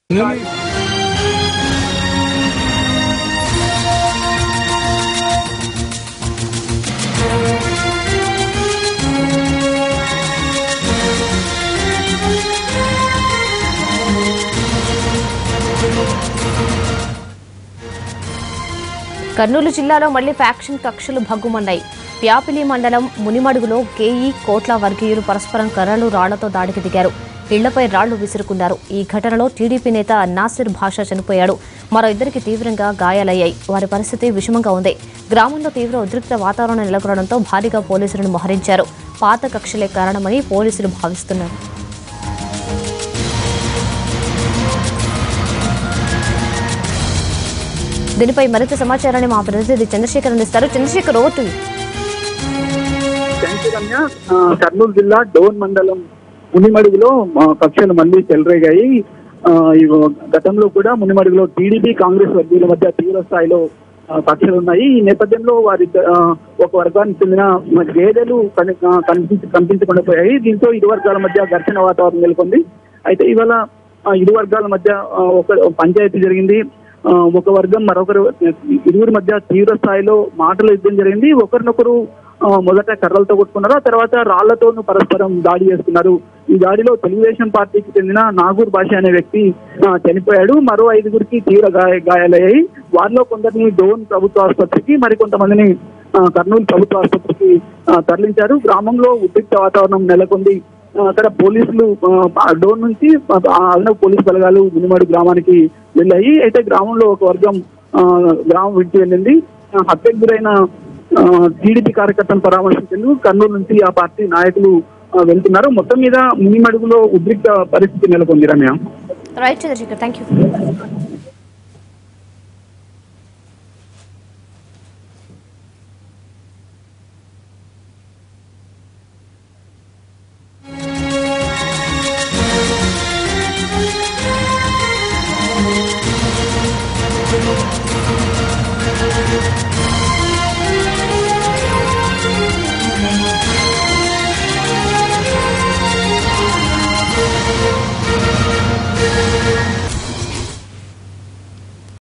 కర్నూలు జిల్లాలో మళ్లీ ఫ్యాక్షన్ కక్షలు భగ్గుమన్నాయి. ప్యాపిలి మండలం మునిమడుగులో కేఈ కోట్ల వర్గీయులు పరస్పరం కర్రలు రాళ్లతో దాడికి దిగారు. ఇళ్లపై రాళ్లు విసురుకున్నారు. ఈ ఘటనలో టీడీపీ నేత నాసిర్ భాషా చనిపోయాడు. మరో ఇద్దరికి తీవ్రంగా గాయాలయ్యాయి. వారి పరిస్థితి విషమంగా ఉంది. గ్రామంలో తీవ్ర ఉద్రిక్త వాతావరణం నెలకొనడంతో భారీగా పోలీసులను మోహరించారు. పాత కక్షలే కారణమని పోలీసులు భావిస్తున్నారు. దీనిపై మరింత సమాచారాన్ని మా ప్రతినిధి చంద్రశేఖర్ అందిస్తారు. చంద్రశేఖర్, ఓటు. కర్నూలు జిల్లా డోన్ మండలం మునిమడుగులో కక్షలు మళ్లీ చెలరేగాయి. గతంలో కూడా మునిమడుగులో టీడీపీ కాంగ్రెస్ వర్గీయుల మధ్య తీవ్ర స్థాయిలో కక్షలు ఉన్నాయి. ఈ నేపథ్యంలో వారి ఒక వర్గానికి చెందిన గేదెలు కనిపించకుండా పోయాయి. దీంతో ఇరు వర్గాల మధ్య ఘర్షణ వాతావరణం నెలకొంది. అయితే ఇవాళ ఇరు వర్గాల మధ్య ఒక పంచాయతీ జరిగింది. ఒక వర్గం మరొకరు ఇరువురి మధ్య తీవ్ర స్థాయిలో మాటల యుద్ధం జరిగింది. ఒకరినొకరు మొదట కర్రలతో కొట్టుకున్నారు. ఆ తర్వాత రాళ్లతోనూ పరస్పరం దాడి చేసుకున్నారు. ఈ దాడిలో తెలుగుదేశం పార్టీకి చెందిన నాగూర్ భాష అనే వ్యక్తి చనిపోయాడు. మరో 5గురికి తీవ్ర గాయాలయ్యాయి. వారిలో కొందరిని డోన్ ప్రభుత్వ ఆసుపత్రికి, మరికొంతమందిని కర్నూలు ప్రభుత్వ ఆసుపత్రికి తరలించారు. గ్రామంలో ఉద్రిక్త వాతావరణం నెలకొంది. అక్కడ పోలీసులు డోన్ నుంచి అదనపు పోలీసు బలగాలు మునిమడు గ్రామానికి వెళ్ళాయి. అయితే గ్రామంలో ఒక వర్గం గ్రామం విడిచి వెళ్ళింది. హత్యకు గురైన టీడీపీ కార్యకర్తను పరామర్శించేందుకు కర్నూలు నుంచి ఆ పార్టీ నాయకులు వెళ్తున్నారు. మొత్తం మీద మునిమడుగులో ఉద్రిక్త పరిస్థితి నెలకొంది. Ramya. Right Chandrashekar, thank you.